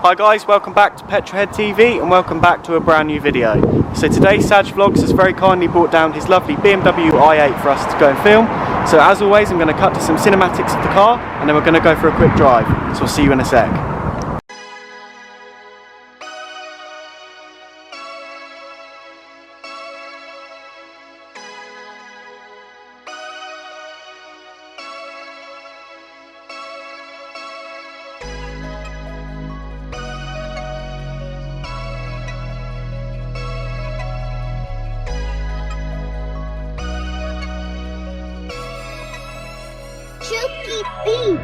Hi guys, welcome back to Petrolhead TV and welcome back to a brand new video. So today Saj Vlogs has very kindly brought down his lovely BMW i8 for us to go and film. So as always I'm going to cut to some cinematics of the car and then we're going to go for a quick drive. So I'll see you in a sec. Chunky beef.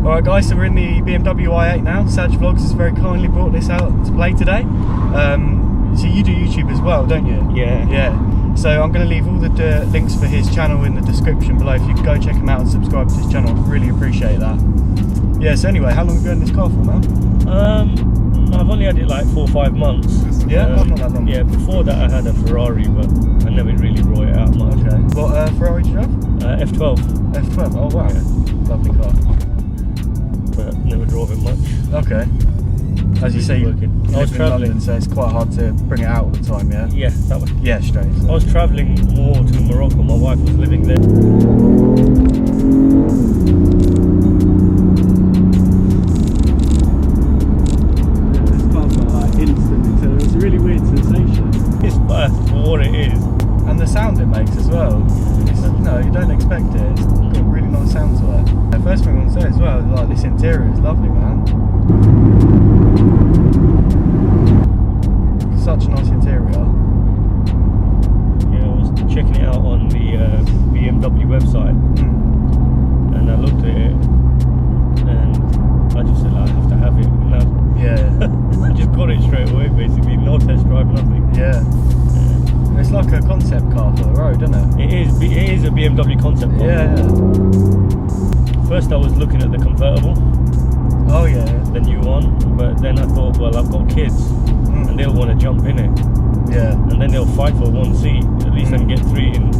Alright guys, so we're in the BMW i8 now. Saj Vlogs has very kindly brought this out to play today. So you do YouTube as well, don't you? Yeah. Yeah. So I'm going to leave all the links for his channel in the description below. If you could go check him out and subscribe to his channel, I'd really appreciate that. Yeah, so anyway, how long have you had this car for now? I've only had it like 4 or 5 months. Yeah, not that long. Yeah, before that I had a Ferrari, but I never really brought it out much. Okay. What Ferrari did you have? F12. F12, oh wow. Yeah. Lovely car. But never drove it much. Okay. As you say, you I was travelling, so it's quite hard to bring it out all the time, yeah? Yeah, that was. Yeah, straight. So. I was travelling more to Morocco. My wife was living there. This car's got like instant, so it's a really weird sensation. It's fast for what it is. And the sound it makes as well. No, you don't expect it. It's got a really nice sound to it. The first thing I want to say as well is like this interior is lovely, man. Such a nice interior. Yeah, I was checking it out on the BMW website, and I looked at it, and I just said I have to have it. And Yeah. I just got it straight away, basically. No test drive, nothing. Yeah. It's like a concept car for the road, isn't it? It is a BMW concept car. Yeah. First I was looking at the convertible. Oh yeah. The new one, but then I thought, well, I've got kids, and they'll want to jump in it. Yeah. And then they'll fight for one seat. At least I can get 3 in,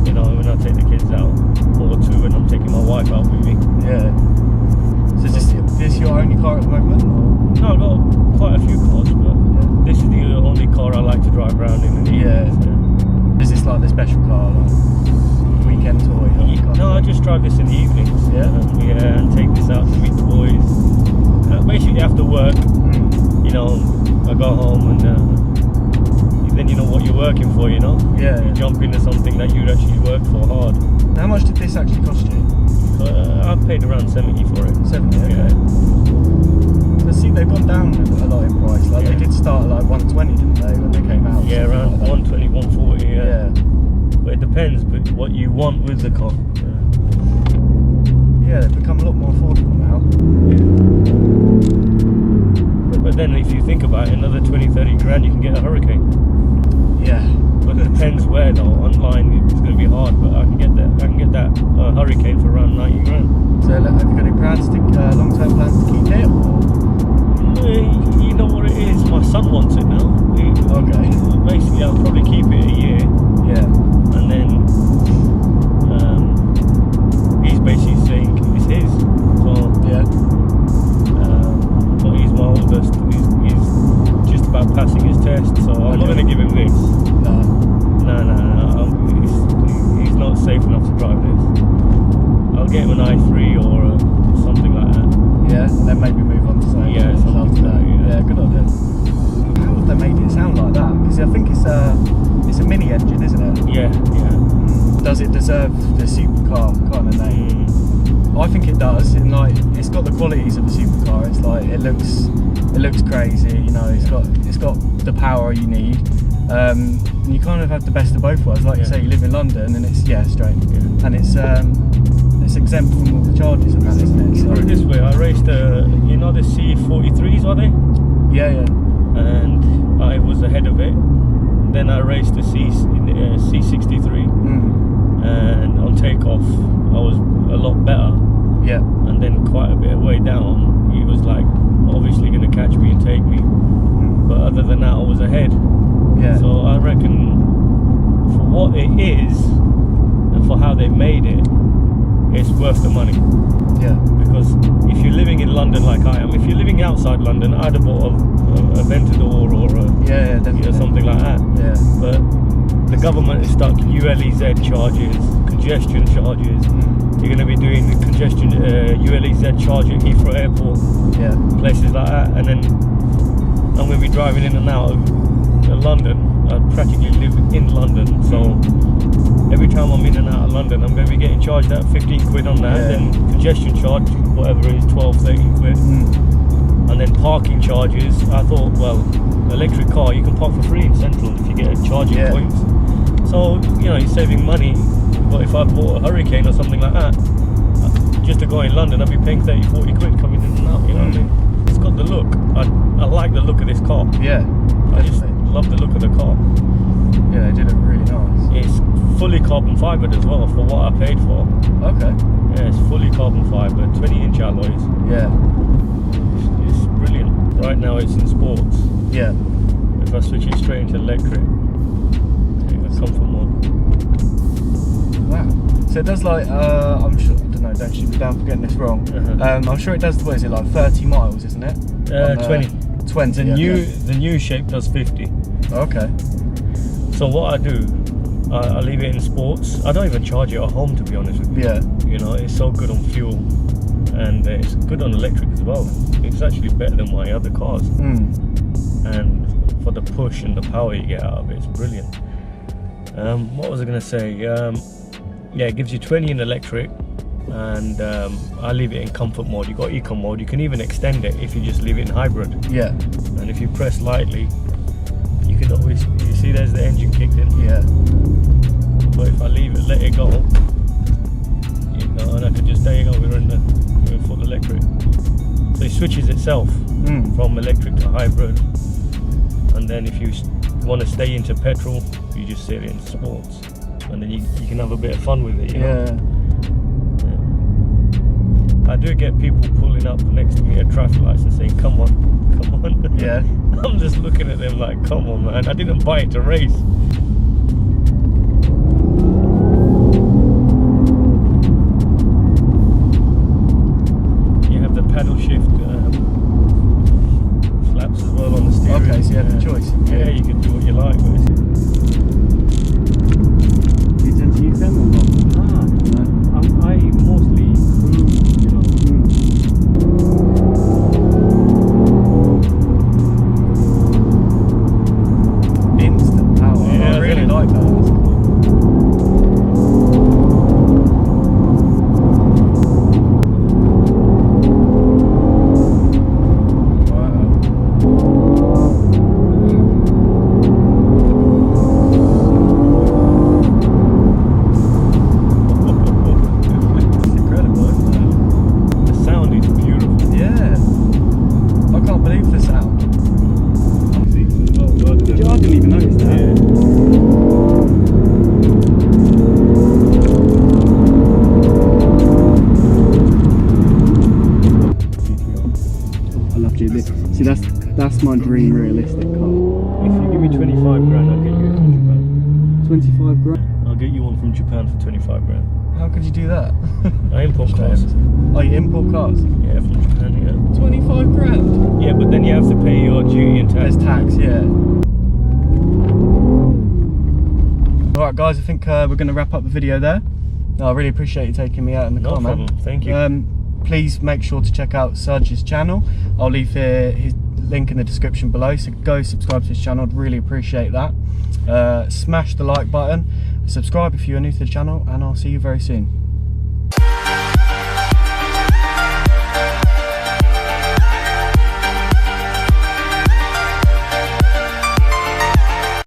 you know, when I take the kids out, or 2 when I'm taking my wife out with me. Yeah. So is this your only car at the moment? Or? No, I've got quite a few cars, but this is the only car I like to drive around in. Yeah. Is this like the special car, like weekend toy? No, I just drive this in the evenings. Yeah. Yeah, and take this out to meet toys. Basically after work, you know, I go home and then you know what you're working for, you know? Yeah. You jump into something that you actually worked for hard. How much did this actually cost you? I paid around 70 for it. 70, okay. Yeah. So see, they've gone down a lot in price. Like they did start at like 120, didn't they, when they came out? Yeah, around like 120, 140, yeah. But it depends what you want with the car. Yeah, they've become a lot more affordable now. But then if you think about it, another 20, 30 grand you can get a Hurricane. Yeah. But it depends where though. Online it's going to be hard, but I can get that Hurricane for around 90 grand. So have you got any plans to long-term plans to keep it? Or? You know what it is. My son wants it now. Okay. Basically, I'll probably keep it a year. Yeah. And then he's basically saying it's his. So yeah. But he's my oldest. He's just about passing his test. So I'm not going to give him this. No. No. He's no get him an i3 or something like that. Yeah, and then maybe move on to something. Yeah, something after like that, Yeah, good idea. How have they made it sound like that? Because I think it's a mini engine, isn't it? Yeah, yeah. Does it deserve the supercar kind of name? I think it does. And like, it's got the qualities of a supercar. It's like it looks crazy. You know, it's got the power you need. And you kind of have the best of both worlds. Like you say, you live in London, and it's straight, and it's exempt from all the charges and that, isn't it? So, put it this way, I raced you know the C43s, are they? yeah. And I was ahead of it. Then I raced the C63, and on takeoff I was a lot better. Yeah. And then quite a bit of way down, he was like obviously going to catch me and take me. But other than that, I was ahead. Yeah. So I reckon for what it is and for how they made it, it's worth the money. Yeah. Because if you're living in London like I am, if you're living outside London, I'd have bought a Ventador or definitely. something like that. Yeah. But the government is stuck ULEZ charges, congestion charges. You're going to be doing the congestion ULEZ charge at Heathrow Airport, places like that, and then I'm going to be driving in and out of London. I practically live in London, so every time I'm in and out of London, I'm going to be getting charged that 15 quid on that, then congestion charge, whatever it is, 12, 13 quid, and then parking charges. I thought, well, electric car, you can park for free in Central if you get charging points. So, you know, you're saving money. But if I bought a Hurricane or something like that, just to go in London, I'd be paying 30, 40 quid coming in and out, you know what I mean? It's got the look. I like the look of this car. Yeah. I just love the look of the car. Yeah, they did it really nice. It's fully carbon fibered as well for what I paid for. Okay. Yeah, it's fully carbon fiber, 20-inch alloys. Yeah. It's brilliant. Right now it's in sports. Yeah. If I switch it straight into electric, take a comfort mode. Wow. So it does like, I'm sure, I don't know, don't shoot me down for getting this wrong. I'm sure it does, what is it, like 30 miles, isn't it? 20. 20, The new shape does 50. Okay. So what I do, I leave it in sports. I don't even charge it at home, to be honest with you. Yeah. You know, it's so good on fuel, and it's good on electric as well. It's actually better than my other cars. And for the push and the power you get out of it, it's brilliant. What was I going to say? Yeah, it gives you 20 in electric, and I leave it in comfort mode. You got eco mode. You can even extend it if you just leave it in hybrid. Yeah. And if you press lightly, you can always, you see there's the engine kicked in. Yeah. But if I leave it, let it go, you know, and I could just, there you go, we're in full electric. So it switches itself from electric to hybrid. And then if you want to stay into petrol, you just set it into sports, and then you can have a bit of fun with it, you know? I do get people pulling up next to me at traffic lights and saying, come on. Yeah. I'm just looking at them like, come on, man, I didn't buy it to race. You have the paddle shift flaps as well on the steering. Okay, so you have the choice. Yeah, you can do what you like with it. Do you tend to use them or not? I mostly cruise, you know. Instant power. Yeah, I really like that. See, that's my dream realistic car. If you give me 25 grand, I'll get you one from Japan. 25 grand? I'll get you one from Japan for 25 grand. How could you do that? I import cars. Oh, you import cars? Yeah, from Japan, yeah. 25 grand? Yeah, but then you have to pay your duty and tax. There's tax, yeah. Alright guys, I think we're going to wrap up the video there. No, I really appreciate you taking me out in the car, problem. man. Thank you. Please make sure to check out Saj's channel. I'll leave his link in the description below, so go subscribe to his channel. I'd really appreciate that. Smash the like button, subscribe if you're new to the channel, and I'll see you very soon.